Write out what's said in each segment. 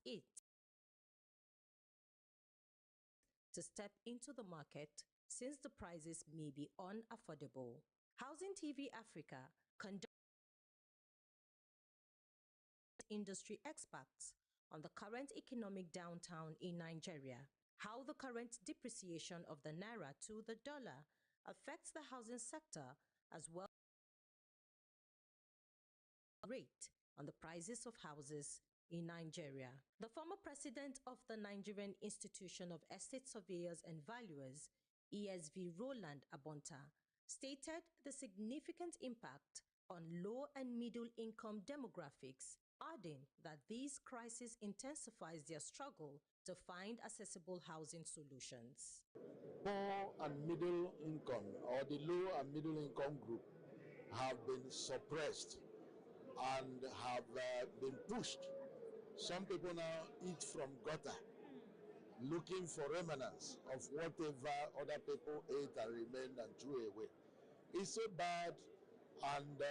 it to step into the market since the prices may be unaffordable. Housing TV Africa conducted industry experts on the current economic downturn in Nigeria, how the current depreciation of the naira to the dollar affects the housing sector, as well as rate on the prices of houses in Nigeria. The former president of the Nigerian Institution of Estate Surveyors and Valuers, ESV, Roland Abonta, stated the significant impact on low and middle income demographics, adding that this crisis intensifies their struggle to find accessible housing solutions. Poor and middle income, or the low and middle income group, have been suppressed and have been pushed. Some people now eat from gutter, looking for remnants of whatever other people ate and remained and threw away. It's so bad, and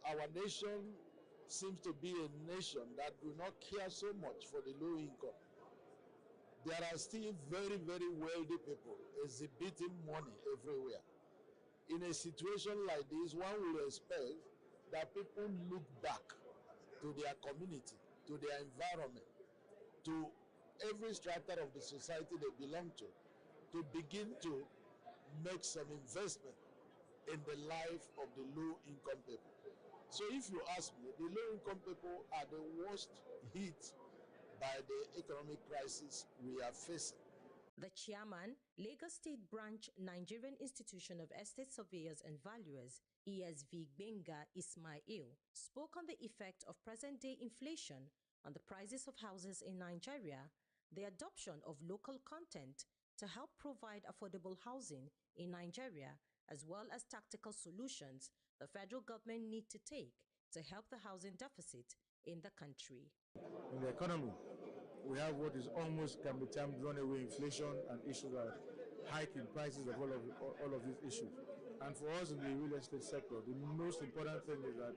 our nation seems to be a nation that do not care so much for the low income. There are still very, very wealthy people exhibiting money everywhere. In a situation like this, one will expect that people look back to their community, to their environment, to every strata of the society they belong to begin to make some investment in the life of the low-income people. So if you ask me, the low-income people are the worst hit by the economic crisis we are facing. The chairman, Lagos State Branch, Nigerian Institution of Estate Surveyors and Valuers, ESV Benga Ismail, spoke on the effect of present-day inflation on the prices of houses in Nigeria, the adoption of local content to help provide affordable housing in Nigeria, as well as tactical solutions the federal government need to take to help the housing deficit in the country. In the economy, we have what is almost can be termed runaway inflation and issues are hiking prices of all of these issues. And for us in the real estate sector, the most important thing is that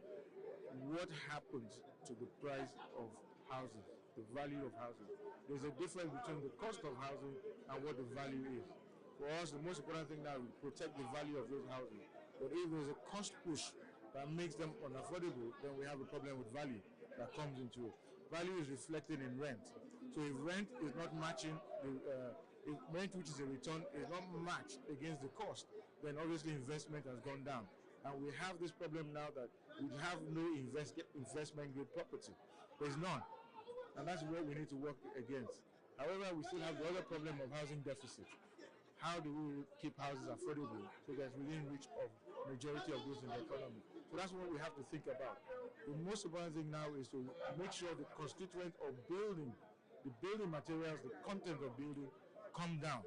what happens to the price of housing, the value of housing. There's a difference between the cost of housing and what the value is. For us, the most important thing now is to protect the value of those houses. But if there's a cost push that makes them unaffordable, then we have a problem with value that comes into it. Value is reflected in rent. So if rent is not matching, if rent, which is a return, is not matched against the cost, then obviously investment has gone down. And we have this problem now that we have no investment grade property. There's none. And that's what we need to work against. However, we still have the other problem of housing deficit. How do we keep houses affordable so that within reach of majority of those in the economy? So that's what we have to think about. The most important thing now is to make sure the constituent of building, the building materials, the content of building come down.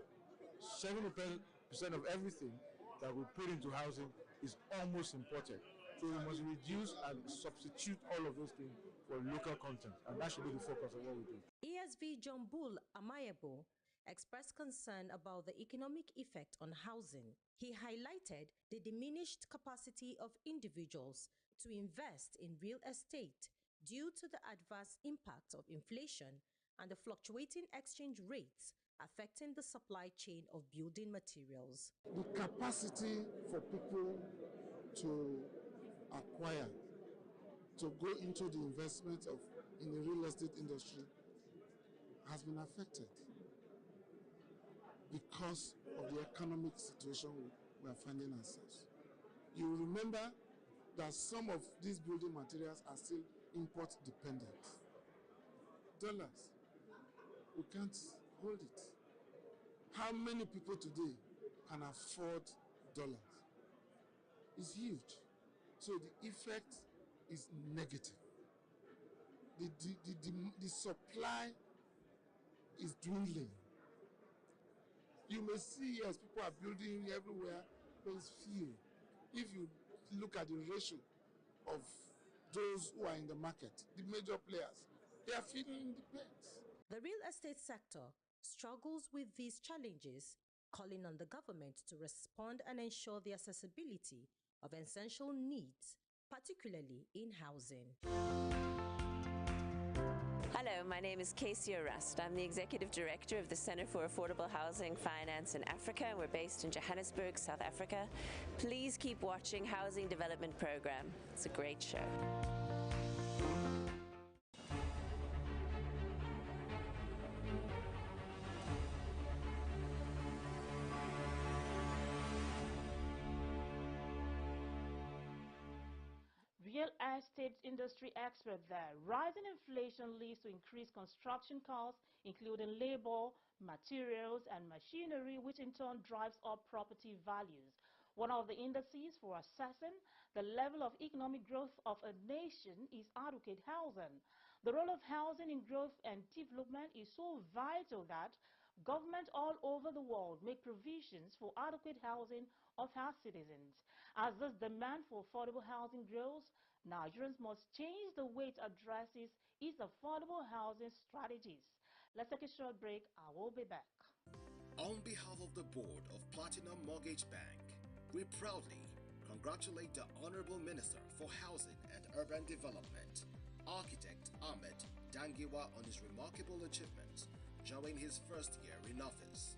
70% of everything that we put into housing is almost imported. So we must reduce and substitute all of those things for local content. And that should be the focus of what we do. ESV John Bull Amayabo expressed concern about the economic effect on housing. He highlighted the diminished capacity of individuals to invest in real estate due to the adverse impact of inflation and the fluctuating exchange rates affecting the supply chain of building materials. The capacity for people to acquire, to go into the investment in the real estate industry has been affected because of the economic situation we are finding ourselves. You remember that some of these building materials are still import dependent. Dollars, we can't hold it. How many people today can afford dollars? It's huge. So the effect is negative. The supply is dwindling. You may see, yes, people are building everywhere, but it's few. If you look at the ratio of those who are in the market, the major players, they are feeling the pains. The real estate sector struggles with these challenges, calling on the government to respond and ensure the accessibility of essential needs, particularly in housing. Hello, my name is Casey Arrest. I'm the Executive Director of the Center for Affordable Housing Finance in Africa. We're based in Johannesburg, South Africa. Please keep watching Housing Development Program. It's a great show. Real estate industry expert there. Rising inflation leads to increased construction costs, including labor, materials, and machinery, which in turn drives up property values. One of the indices for assessing the level of economic growth of a nation is adequate housing. The role of housing in growth and development is so vital that governments all over the world make provisions for adequate housing of our citizens. As this demand for affordable housing grows, Nigerians must change the way it addresses its affordable housing strategies. Let's take a short break. I will be back. On behalf of the board of Platinum Mortgage Bank, we proudly congratulate the Honorable Minister for Housing and Urban Development, Architect Ahmed Dangiwa, on his remarkable achievements during his first year in office.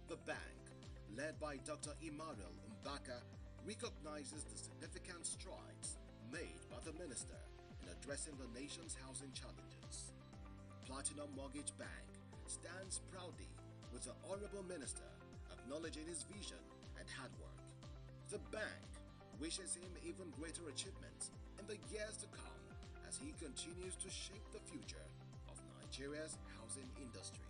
The bank, led by Dr. Emmanuel Mbaka, recognizes the significant strides made by the minister in addressing the nation's housing challenges. Platinum Mortgage Bank stands proudly with the Honorable Minister, acknowledging his vision and hard work. The bank wishes him even greater achievements in the years to come as he continues to shape the future of Nigeria's housing industry.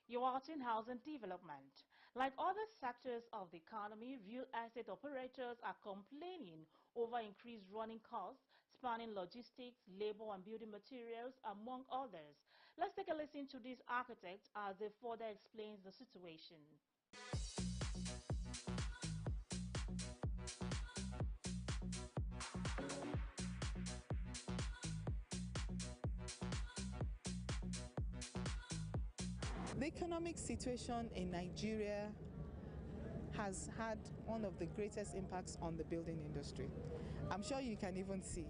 You're watching Housing Development. Like other sectors of the economy, real estate operators are complaining over increased running costs, spanning logistics, labor, and building materials, among others. Let's take a listen to these architects as they further explain the situation. The economic situation in Nigeria has had one of the greatest impacts on the building industry. I'm sure you can even see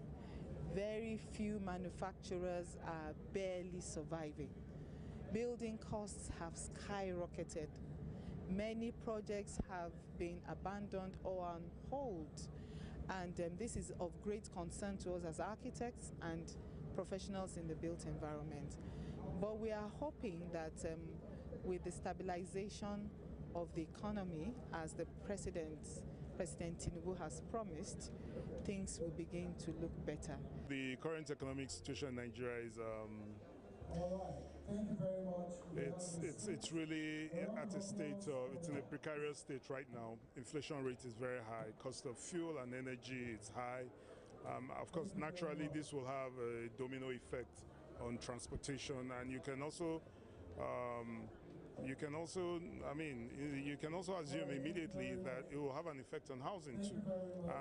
very few manufacturers are barely surviving. Building costs have skyrocketed. Many projects have been abandoned or on hold, and this is of great concern to us as architects and professionals in the built environment. But we are hoping that with the stabilization of the economy, as the President Tinubu has promised, things will begin to look better. The current economic situation in Nigeria is it's really at a state of, it's in a precarious state right now. Inflation rate is very high, cost of fuel and energy is high. Of course, naturally this will have a domino effect on transportation, and you can also assume immediately that it will have an effect on housing too.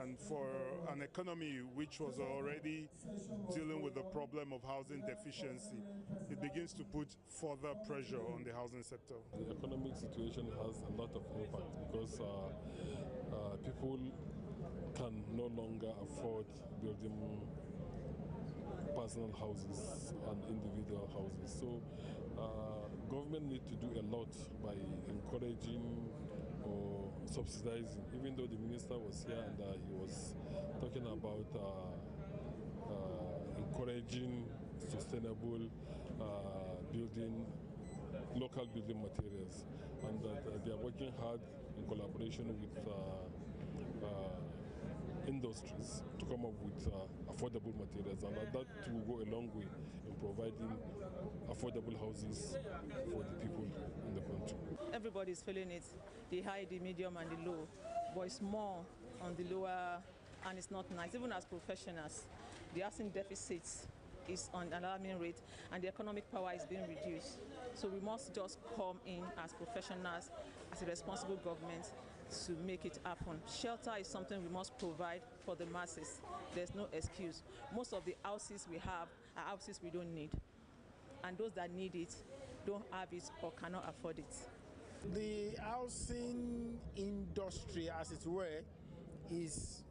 And for an economy which was already dealing with the problem of housing deficiency, it begins to put further pressure on the housing sector. The economic situation has a lot of impact because people can no longer afford building personal houses and individual houses. So government need to do a lot by encouraging or subsidizing, even though the minister was here and he was talking about encouraging sustainable building, local building materials, and they are working hard in collaboration with industries to come up with affordable materials, and that will go a long way in providing affordable houses for the people in the country. Everybody's feeling it, the high, the medium, and the low, but it's more on the lower, and it's not nice. Even as professionals, the housing deficit is on an alarming rate, and the economic power is being reduced. So we must just come in as professionals, as a responsible government, to make it happen. Shelter is something we must provide for the masses. There's no excuse. Most of the houses we have are houses we don't need, and those that need it don't have it or cannot afford it. The housing industry, as it were, is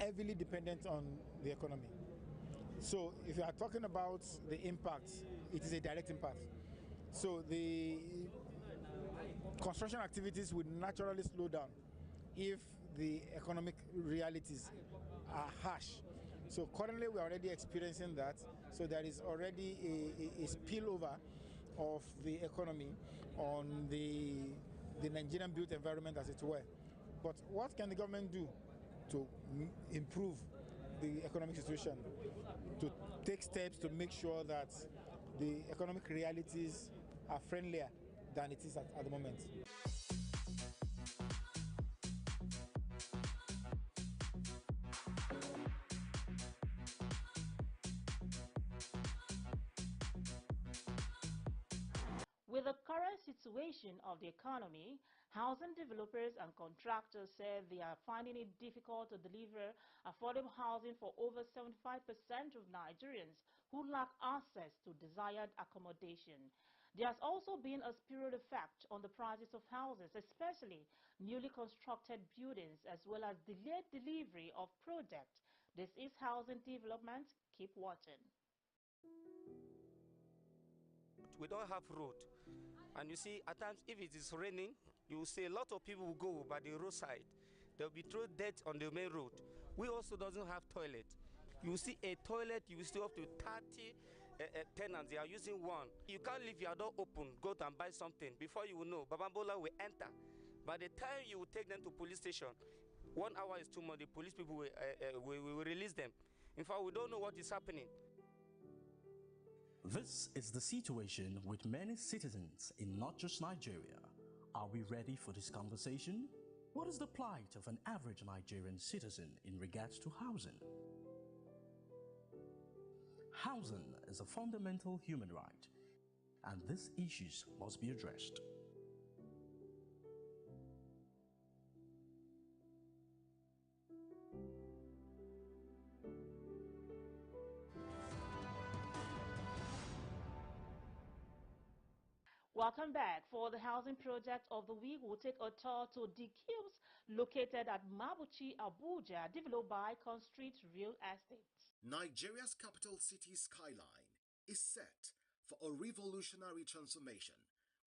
heavily dependent on the economy. So if you are talking about the impact, it is a direct impact. So the construction activities would naturally slow down if the economic realities are harsh. So currently we are already experiencing that. So there is already a spillover of the economy on the Nigerian built environment, as it were. But what can the government do to improve the economic situation, to take steps to make sure that the economic realities are friendlier than it is at the moment? With the current situation of the economy, housing developers and contractors say they are finding it difficult to deliver affordable housing for over 75% of Nigerians who lack access to desired accommodation. There has also been a spillover effect on the prices of houses, especially newly constructed buildings, as well as delayed delivery of projects. This is Housing Development. Keep watching. We don't have road. And you see, at times, if it is raining, you will see a lot of people will go by the roadside. There will be throw dirt on the main road. We also doesn't have toilet. You see a toilet, you will still up to 30 tenants. They are using one. You can't leave your door open, go and buy something. Before you will know, Babambola will enter. By the time you will take them to police station, 1 hour is too much. The police people will release them. In fact, we don't know what is happening. This is the situation with many citizens in not just Nigeria. Are we ready for this conversation? What is the plight of an average Nigerian citizen in regards to housing? Housing is a fundamental human right, and these issues must be addressed. Welcome back. For the housing project of the week, we'll take a tour to the cubes located at Mabuchi, Abuja, developed by Constreet Real Estate. Nigeria's capital city skyline is set for a revolutionary transformation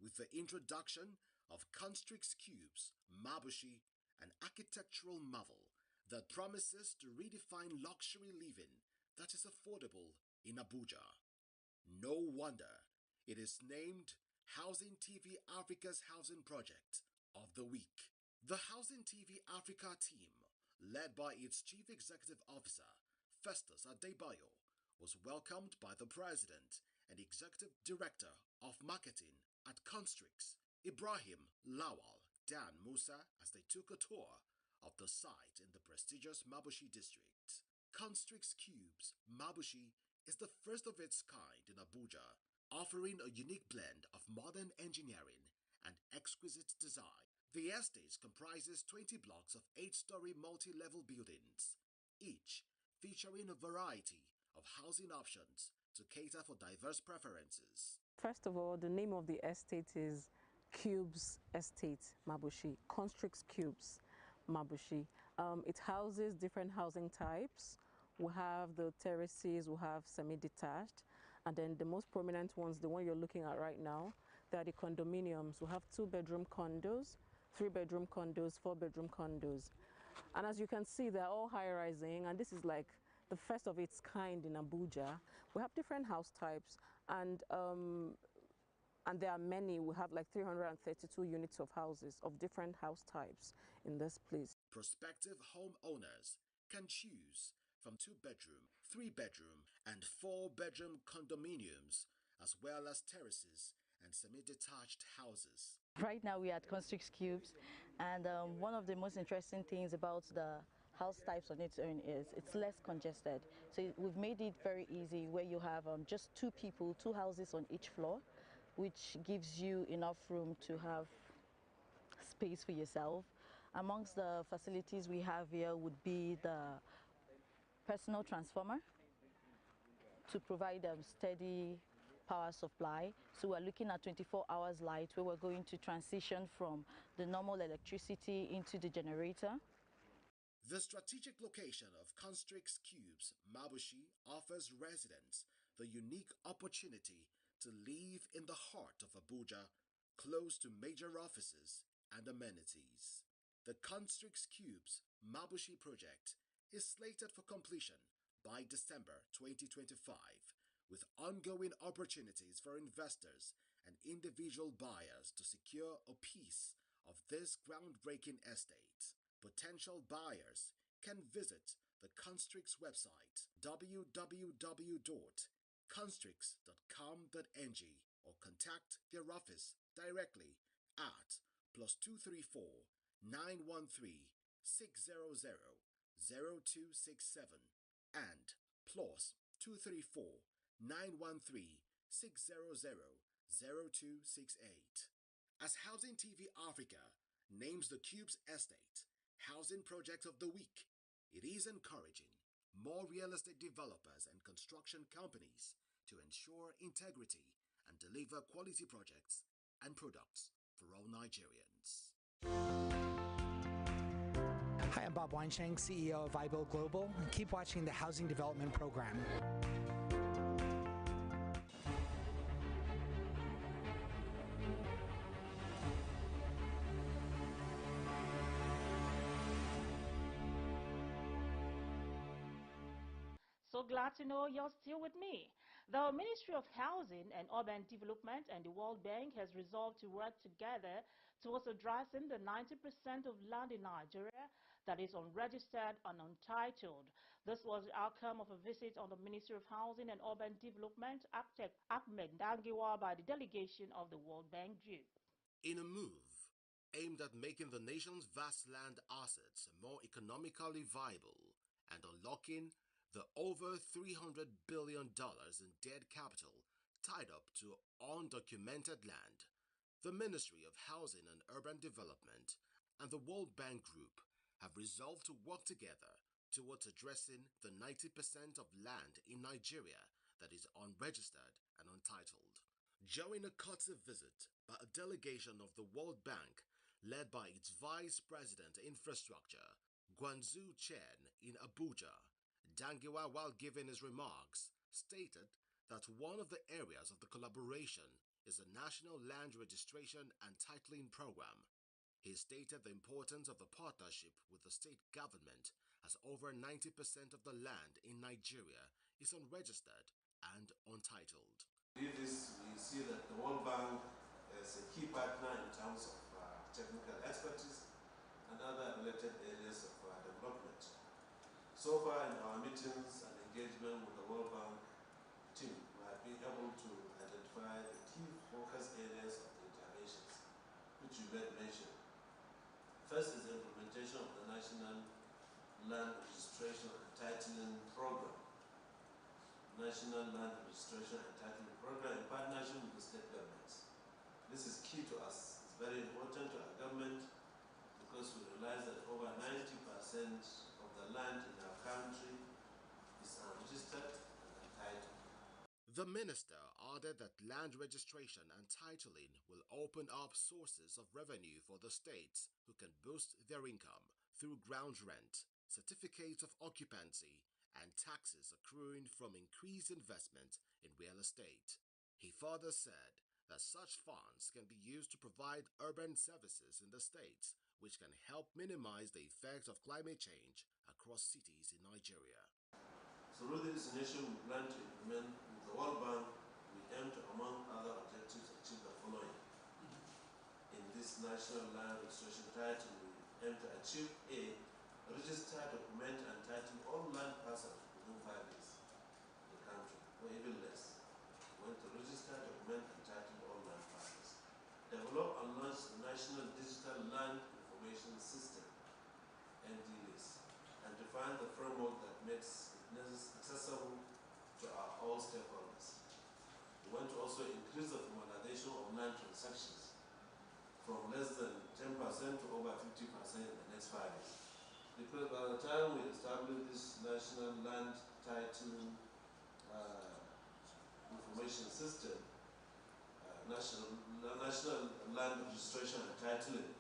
with the introduction of Constrix Cubes, Mabuchi, an architectural marvel that promises to redefine luxury living that is affordable in Abuja. No wonder it is named Housing TV Africa's Housing Project of the Week. The Housing TV Africa team, led by its Chief Executive Officer, Festus Adebayo, was welcomed by the President and Executive Director of Marketing at Constrix, Ibrahim Lawal Dan Musa, as they took a tour of the site in the prestigious Mabuchi district. Constrix Cubes Mabuchi is the first of its kind in Abuja, offering a unique blend of modern engineering and exquisite design. The estate comprises 20 blocks of 8-story multi-level buildings, each featuring a variety of housing options to cater for diverse preferences. First of all, the name of the estate is Cubes Estate Mabuchi, Constrix Cubes Mabuchi. It houses different housing types. We have the terraces, we have semi-detached, and then the most prominent ones, the one you're looking at right now, they are the condominiums. We have 2-bedroom condos, 3-bedroom condos, 4-bedroom condos. And as you can see, they're all high-rising, and this is like the first of its kind in Abuja. We have different house types, and there are many. We have like 332 units of houses of different house types in this place. Prospective homeowners can choose from 2-bedroom, 3-bedroom, and 4-bedroom condominiums, as well as terraces and semi-detached houses. Right now we are at Constrix Cubes, and one of the most interesting things about the house types on its own is it's less congested. So we've made it very easy, where you have just 2 people, 2 houses on each floor, which gives you enough room to have space for yourself. Amongst the facilities we have here would be the personal transformer to provide steady power supply. So we're looking at 24 hours light, where we're going to transition from the normal electricity into the generator. The strategic location of Constrix Cubes, Mabushi, offers residents the unique opportunity to live in the heart of Abuja, close to major offices and amenities. The Constrix Cubes, Mabushi project is slated for completion by December 2025, with ongoing opportunities for investors and individual buyers to secure a piece of this groundbreaking estate. Potential buyers can visit the Constrix website www.constrix.com.ng or contact their office directly at +234 913 600 0267 and +234 913 600 0268. As Housing TV Africa names the Cubes Estate Housing Project of the Week, it is encouraging more real estate developers and construction companies to ensure integrity and deliver quality projects and products for all Nigerians. Hi, I'm Bob Weinsheng, CEO of iBuild Global. Keep watching the Housing Development Program. So glad to know you're still with me. The Ministry of Housing and Urban Development and the World Bank has resolved to work together towards addressing the 90% of land in Nigeria that is unregistered and untitled. This was the outcome of a visit on the Ministry of Housing and Urban Development, architect Ahmed Dangiwa, by the delegation of the World Bank Group. In a move aimed at making the nation's vast land assets more economically viable and unlocking the over $300 billion in dead capital tied up to undocumented land, the Ministry of Housing and Urban Development and the World Bank Group have resolved to work together towards addressing the 90% of land in Nigeria that is unregistered and untitled. During a courtesy visit by a delegation of the World Bank led by its Vice President Infrastructure, Guanzu Chen, in Abuja, Dangiwa, while giving his remarks, stated that one of the areas of the collaboration is the National Land Registration and Titling Program. He stated the importance of the partnership with the state government, as over 90% of the land in Nigeria is unregistered and untitled. With this, we see that the World Bank is a key partner in terms of technical expertise and other related areas of development. So far in our meetings and engagement with the World Bank team, we have been able to identify the key focus areas of the interventions, which you made mention. First is the implementation of the National Land Registration and Titling Program. National Land Registration and Titling Program in partnership with the state governments. This is key to us. It's very important to our government because we realize that over 90% of the land in our country is unregistered and untitled. The minister added that land registration and titling will open up sources of revenue for the states who can boost their income through ground rent, certificates of occupancy, and taxes accruing from increased investment in real estate. He further said that such funds can be used to provide urban services in the states, which can help minimize the effect of climate change across cities in Nigeria. So with this initiative, we plan to implement with the World Bank. We aim to, among other objectives, achieve the following. In this National Land Registration Title, we aim to achieve a register, document, and title all land parcels within 5 years in the country, or even less. We want to register, document, and title all land parcels. Develop and launch the National Digital Land Information System, NDLIS, and define the framework that makes it accessible to all stakeholders. We want to also increase the formalization of land transactions from less than 10% to over 50% in the next 5 years. Because by the time we establish this National Land Title Information System, National Land Registration and Titling,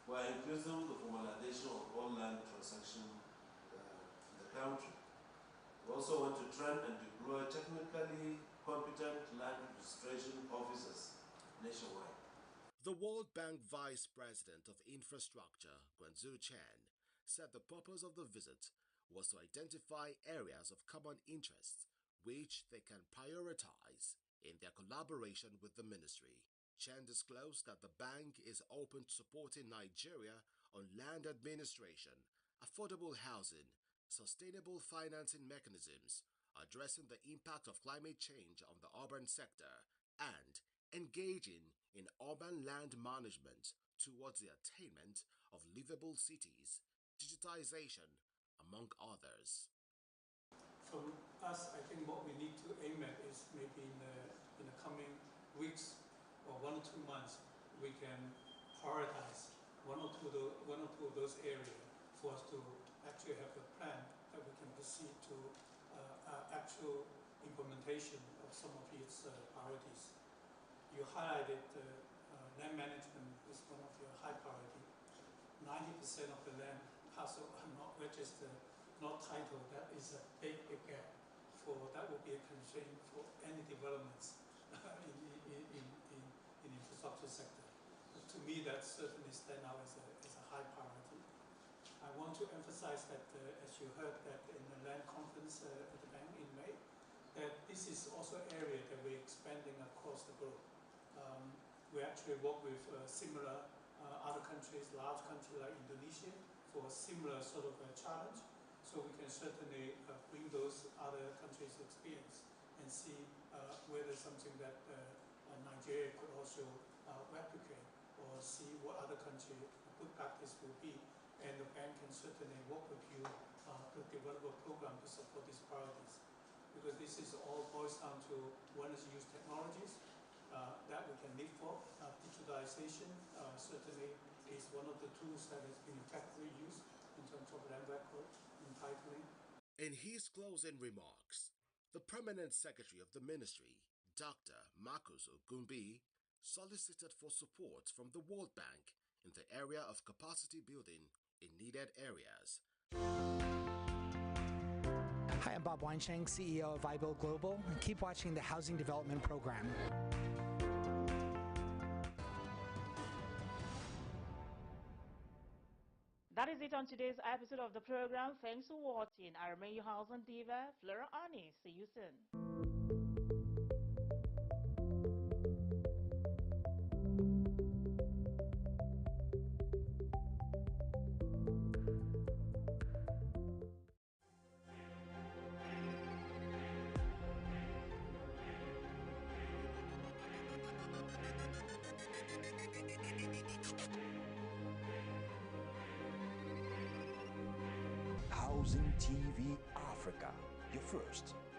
We are increasing the formalization of all land transactions in the country. We also want to train and deploy technically competent land registration officers nationwide. The World Bank Vice President of Infrastructure, Guangzhou Chen, said the purpose of the visit was to identify areas of common interest which they can prioritize in their collaboration with the ministry. Chen disclosed that the bank is open to supporting Nigeria on land administration, affordable housing, sustainable financing mechanisms, addressing the impact of climate change on the urban sector, and engaging in urban land management towards the attainment of livable cities, digitization, among others. From us, I think what we need to aim at is maybe in the coming weeks or 1 or 2 months, we can prioritize one or two of those areas for us to actually have a plan that we can proceed to actual implementation of some of its priorities. You highlighted land management is one of your high priority. 90% of the land parcel are not registered, not titled. That is a big gap. That will be a constraint for any developments in infrastructure sector. But to me, that certainly stands out as a high priority. I want to emphasize that, as you heard that in the land conference at the bank in May, that this is also an area that we're expanding across the globe. We actually work with similar other countries, large countries like Indonesia, for a similar sort of challenge. So we can certainly bring those other countries' experience and see whether something that Nigeria could also replicate, or see what other country good practice will be. And the bank can certainly work with you to develop a program to support these priorities. Because this is all boils down to one is use technologies that we can live for. Digitalization certainly is one of the tools that has been effectively used in terms of land record and titling. In his closing remarks, the Permanent Secretary of the Ministry, Dr. Marcus Ogumbi, solicited for support from the World Bank in the area of capacity building in needed areas. Hi, I'm Bob Weinsheng, CEO of iBuild Global. Keep watching the Housing Development Program. That is it on today's episode of the program. Thanks for watching. I remain your house and diva, Flora Ani. See you soon. Housing TV Africa, your first